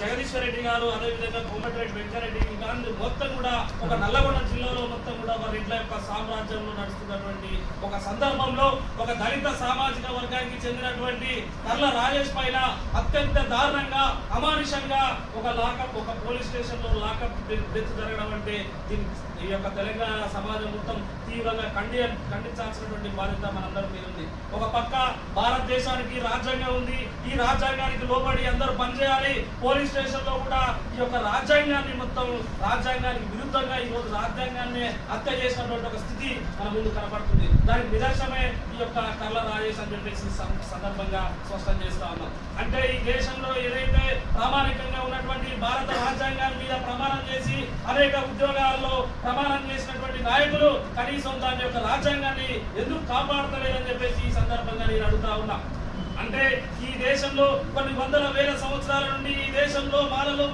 జగదీశ్వర్ రెడ్డి గారు, అదేవిధంగా కోమటిరెడ్డి వెంకరెడ్డి ఇంకా మొత్తం కూడా ఒక నల్లగొండ జిల్లాలో మొత్తం కూడా ఒక రెడ్ల యొక్క సామ్రాజ్యంలో నడుస్తున్నటువంటి ఒక సందర్భంలో ఒక దళిత సామాజిక వర్గానికి చెందినటువంటి కర్ల రాజేష్ పైన అత్యంత దారుణంగా అమానుషంగా ఒక పోలీస్ స్టేషన్ లో లాకప్ డెత్ జరగడం అంటే ఈ యొక్క తెలంగాణ సమాజం మొత్తం తీవ్రంగా ఖండించాల్సినటువంటి బాధ్యత మనందరి మీద ఉంది. ఒక పక్క భారతదేశానికి రాజ్యాంగం ఉంది, ఈ రాజ్యాంగానికి లోబడి అందరూ పనిచేయాలి. పోలీస్ స్టేషన్ లో కూడా ఈ యొక్క రాజ్యాంగానికి విరుద్ధంగా ఈ రోజు రాజ్యాంగాన్ని హత్య చేసినటువంటి ఒక స్థితి మన ముందు కనబడుతుంది. దానికి నిదర్శనమే ఈ యొక్క కర్ల రాజేష్ అని చెప్పేసి సందర్భంగా స్పష్టం చేస్తా ఉన్నాం. అంటే ఈ దేశంలో ఏదైతే ప్రామాణికంగా ఉన్నటువంటి భారత రాజ్యాంగం మీద ప్రమాణం చేసి అనేక ఉద్యోగాల్లో ప్రమాణం చేసినటువంటి నాయకులు కనీసం దాని యొక్క రాజ్యాంగాన్ని ఎందుకు కాపాడతలేదని చెప్పేసి ఈ సందర్భంగా నేను అడుగుతా ఉన్నా. అంటే ఈ దేశంలో కొన్ని వందల వేల సంవత్సరాల నుండి ఈ దేశంలో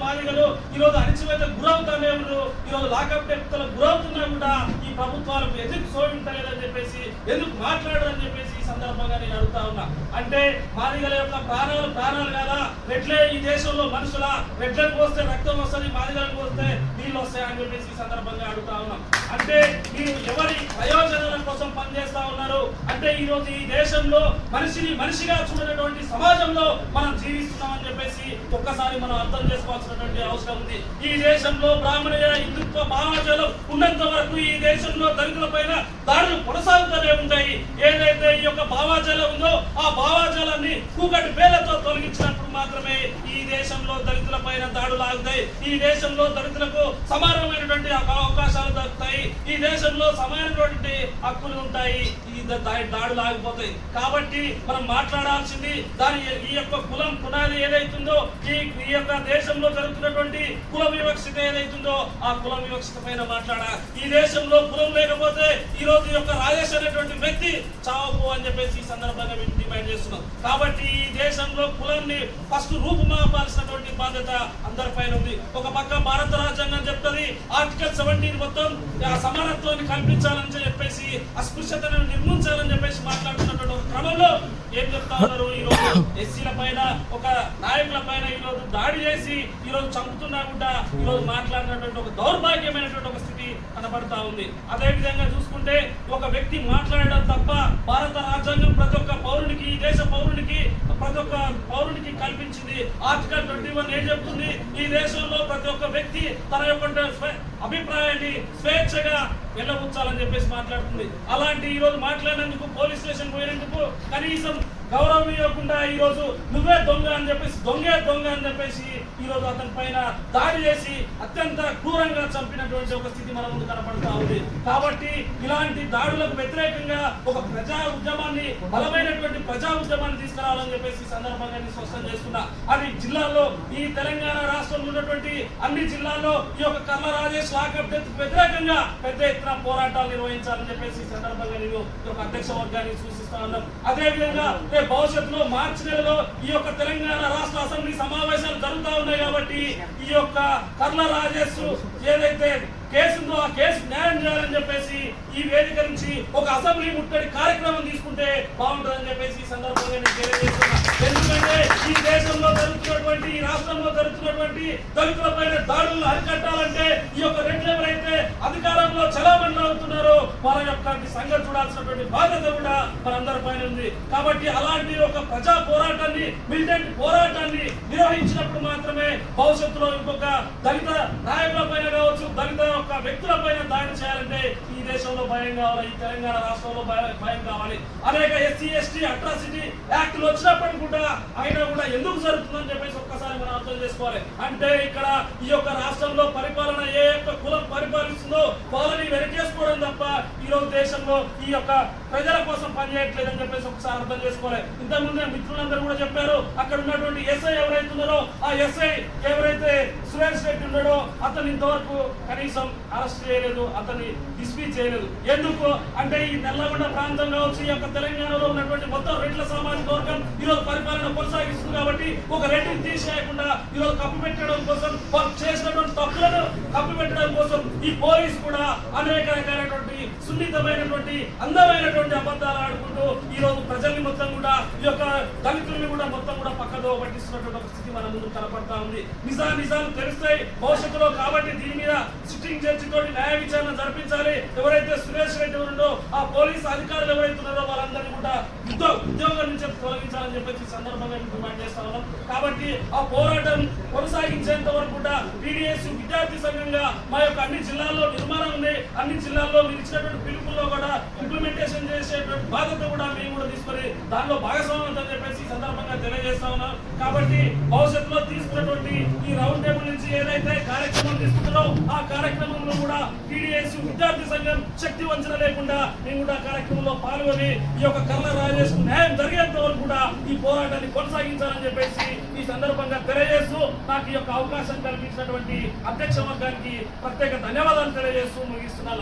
మాదిగలు ఈరోజు అణిచివేత గురవుతానే ఉన్నారు. ఈరోజు లాకప్ డెత్లకు గురవుతున్నా కూడా ఈ ప్రభుత్వాలకు ఎందుకు సోయించలేదని చెప్పేసి, ఎందుకు మాట్లాడరని చెప్పేసి ఈ సందర్భంగా నేను అడుగుతా ఉన్నా. అంటే మాదిగల యొక్క ప్రాణాలు కాదా? రెడ్లే ఈ దేశంలో మనుషుల రెడ్లకు వస్తే రక్తం వస్తుంది, మాదిగలకు వస్తే నీళ్ళు వస్తాయి అని చెప్పేసి ఈ సందర్భంగా అడుగుతా ఉన్నాం. అంటే మీరు ఎవరి ప్రయోజనాల కోసం పనిచేస్తా ఉన్నారు? అంటే ఈ రోజు ఈ దేశంలో మనిషిగా చూడనటువంటి సమాజంలో మనం జీవిస్తున్నామని చెప్పేసి ఒక్కసారి మనం అర్థం చేసుకోవాల్సినటువంటి అవసరం ఉంది. ఈ దేశంలో బ్రాహ్మణీయ హిందుత్వ భావజాలం ఉన్నంత వరకు ఈ దేశంలో దళితుల పైన దాడులు కొనసాగుతూనే ఉంటాయి. ఏదైతే ఈ యొక్క భావాజాలం ఉందో ఆ భావాజాలాన్ని కూకటి పేర్లతో తొలగించినప్పుడు మాత్రమే ఈ దేశంలో దళితుల పైన దాడులు ఆగుతాయి. ఈ దేశంలో దళితులకు సమానమైనటువంటి అవకాశాలు దొరుకుతాయి. ఈ దేశంలో సమానమైనటువంటి హక్కులు ఉంటాయి. ఈ దాడులు ఆగిపోతాయి. కాబట్టి మనం మాట్లాడాల్సింది ఈ యొక్క కులం పునాది ఏదైతుందో, ఈ యొక్క దేశంలో జరుగుతున్నటువంటి కుల వివక్షత ఏదైతుందో ఆ కుల వివక్షత పైన మాట్లాడాలి. ఈ దేశంలో కులం లేకపోతే ఈ రోజు యొక్క రాజేష్ అనేటువంటి వ్యక్తి చావు అని చెప్పేసి ఈ సందర్భంగా మేము డిమాండ్ చేస్తున్నాం. కాబట్టి ఈ దేశంలో కులాన్ని ఫస్ట్ రూపుమాపాల్సినటువంటి బాధ్యత అందరిపైన ఉంది. ఒక పక్క భారత రాజ్యాంగం చెప్తుంది ఆర్టికల్ 17 మొత్తం సమానత్వాన్ని కల్పించాలని చెప్పేసి, అస్పృశ్యతను నిర్మించాలని చెప్పేసి మాట్లాడుతున్నటువంటి ఒక క్రమంలో ఏం చెప్తా ఉన్నారు? ఈ రోజు ఎస్సీల పైన ఒక నాయకుల పైన ఈ రోజు దాడి చేసి ఈ రోజు చంపుతున్నా కూడా ఈ రోజు మాట్లాడినటువంటి ఒక దౌర్భాగ్యమైనటువంటి ఒక స్థితి కనబడతా ఉంది. అదే విధంగా చూసుకుంటే ఒక వ్యక్తి మాట్లాడడం తప్ప భారత రాజ్యాంగం ప్రతి ఒక్క పౌరునికి, ఈ దేశ పౌరునికి, ప్రతి ఒక్క పౌరునికి కల్పించింది. ఆర్టికల్ 21 ఏం చెప్తుంది? ఈ దేశంలో ప్రతి ఒక్క వ్యక్తి తన యొక్క అభిప్రాయాన్ని స్వేచ్ఛగా వెళ్ళబుచ్చాలని చెప్పేసి మాట్లాడుతుంది. అలాంటి ఈ రోజు మాట్లాడినందుకు పోలీస్ స్టేషన్ పోయినందుకు కనీసం గౌరవం ఇవ్వకుండా ఈ రోజు నువ్వే దొంగ అని చెప్పేసి దొంగ అని చెప్పేసి ఈ రోజు అతని పైన దాడి చేసి అత్యంత క్రూరంగా చంపినటువంటి ఒక స్థితి మన ముందు కనపడతా ఉంది. కాబట్టి ఇలాంటి దాడులకు వ్యతిరేకంగా ఒక బలమైనటువంటి ప్రజా ఉద్యమాన్ని తీసుకురావాలని చెప్పేసి సందర్భంగా స్పష్టం చేస్తున్నా. అది జిల్లాలో ఈ తెలంగాణ రాష్ట్రంలో ఉన్నటువంటి అన్ని జిల్లాల్లో ఈ యొక్క కర్ల రాజేష్ లాకప్ డెత్ వ్యతిరేకంగా పెద్ద ఎత్తున పోరాటాలు నిర్వహించాలని చెప్పేసి ఈ సందర్భంగా నేను ఈ యొక్క అధ్యక్ష వర్గాన్ని సూచిస్తా ఉన్నాం. అదే విధంగా భవిష్యత్తులో మార్చి నెలలో ఈ యొక్క తెలంగాణ రాష్ట్ర అసెంబ్లీ సమావేశాలు జరుగుతూ ఉన్నాయి. కాబట్టి ఈ యొక్క కర్ల రాజేష్ ఏదైతే కేసుందో ఆ కేసు న్యాయం చేయాలని చెప్పేసి ఈ వేదిక నుంచి ఒక అసెంబ్లీ ముట్టడి కార్యక్రమం తీసుకుంటే బాగుంటుందని చెప్పేసి ఈ సందర్భంగా నేను తెలియజేస్తున్నా. ఎందుకంటే ఈ దేశంలో జరుగుతున్నటువంటి, ఈ రాష్ట్రంలో జరుగుతున్నటువంటి దళితుల పైన దాడులను అరికట్టాలంటే ఈ యొక్క రెడ్లు ఎవరైతే అధికారంలో చలామణి అవుతున్నారో వాళ్ళ యొక్క సంగతి చూడాల్సినటువంటి బాధ్యత కూడా మనందరి పైన ఉంది. కాబట్టి అలాంటి ఒక ప్రజా పోరాటాన్ని, మిలిటెంట్ పోరాటాన్ని నిర్వహించినప్పుడు మాత్రమే భవిష్యత్తులో ఇంకొక దళిత నాయకుల పైన కావచ్చు, దళిత యొక్క వ్యక్తుల పైన దాడి చేయాలంటే ఈ దేశంలో భయం కావాలి, ఈ తెలంగాణ రాష్ట్రంలో భయం కావాలి. అనేక ఎస్సీ ఎస్టీ అట్రాసిటీ యాక్టులు వచ్చినప్పటికీ కూడా అయినా కూడా ఎందుకు జరుగుతుందని చెప్పేసి ఒక్కసారి మనం అర్థం చేసుకోవాలి. అంటే ఇక్కడ ఈ యొక్క రాష్ట్రంలో పరిపాలన ఏ యొక్క కులం పరిపాలిస్తుందో వాళ్ళని వెనకేసుకోవడం తప్ప ఈ రోజు దేశంలో ఈ యొక్క ప్రజల కోసం పనిచేయట్లేదని చెప్పేసి ఒకసారి అర్థం చేసుకోవాలి. ఇంతకుముందే మిత్రులందరూ కూడా చెప్పారు, అక్కడ ఉన్నటువంటి ఎస్ఐ ఎవరైతే ఉన్నారో ఆ ఎస్ఐ ఎవరైతే సురేష్ రెడ్డి ఉన్నాడో అతను ఇంతవరకు కనీసం అరెస్ట్ చేయలేదు, అతన్ని డిస్మిస్ చేయలేదు. ఎందుకు అంటే ఈ నల్లగొండ ప్రాంతం కావచ్చు, ఈ యొక్క తెలంగాణలో ఉన్నటువంటి మొత్తం రెడ్ల సామాజిక వర్గం ఈరోజు పరిపాలన కొనసాగిస్తుంది కాబట్టి ఒక రెడ్డిని తీసేయకుండా ఈరోజు కప్పు పెట్టడం కోసం, వాళ్ళు చేసినటువంటి తప్పులను కప్పు పెట్టడం కోసం ఈ పోలీసు కూడా అనేక రకాలైనటువంటి సున్నితమైనటువంటి అందమైనటువంటి అబద్ధాలు ఆడుకుంటూ ఈ రోజు ప్రజల్ని మొత్తం కూడా ఈ యొక్క దళితుల్ని కూడా మొత్తం కూడా పక్కదో పట్టిస్తున్నటువంటి ఒక స్థితి మన ముందు కనపడతా ఉంది. నిజాలు తెలుస్తాయి భవిష్యత్తులో కాబట్టి దీని మీద సిట్టింగ్ జడ్జి తోటి న్యాయ విచారణ జరిపించాలి. ఎవరైతే సురేష్ రెడ్డి ఉన్నారో ఆ పోలీసు అధికారులు ఎవరైతే ఉన్నారో వాళ్ళందరినీ కూడా ఉద్యోగం నుంచి తొలగించాలని చెప్పేసి సందర్భంగా డిమాండ్ చేస్తా ఉన్నాం. కాబట్టి ఆ పోరాటం కొనసాగించేంత వరకు కూడా పీడీఎస్ విద్యార్థి సంఘంగా మా యొక్క అన్ని జిల్లాల్లో నిర్మాణం ఉంది. అన్ని జిల్లాల్లో మీరు ఇచ్చినటువంటి పిలుపుల్లో కూడా ఇంప్లిమెంటేషన్ చేసేటువంటి బాధ్యత కూడా మేము కూడా తీసుకొని దానిలో భాగస్వామ్యం అని చెప్పేసి సందర్భంగా తెలియజేస్తా ఉన్నాం. కాబట్టి భవిష్యత్తులో తీసుకున్నటువంటి ఈ రౌండ్ టేబుల్ నుంచి ఏదైతే కార్యక్రమం తీసుకుంటారో ఆ కార్యక్రమంలో కూడా పీడీఎస్ విద్యార్థి సంఘం శక్తి వంచన లేకుండా మేము కూడా కార్యక్రమంలో పాల్గొని ఈ యొక్క కర్ల రాజేష్ న్యాయం జరిగేంత వరకు కూడా ఈ పోరాటాన్ని కొనసాగించాలని చెప్పేసి ఈ సందర్భంగా తెలియజేస్తూ నాకు ఈ యొక్క అవకాశం కల్పించినటువంటి అధ్యక్ష వర్గానికి ప్రత్యేక ధన్యవాదాలు తెలియజేస్తూ ముగిస్తున్నా.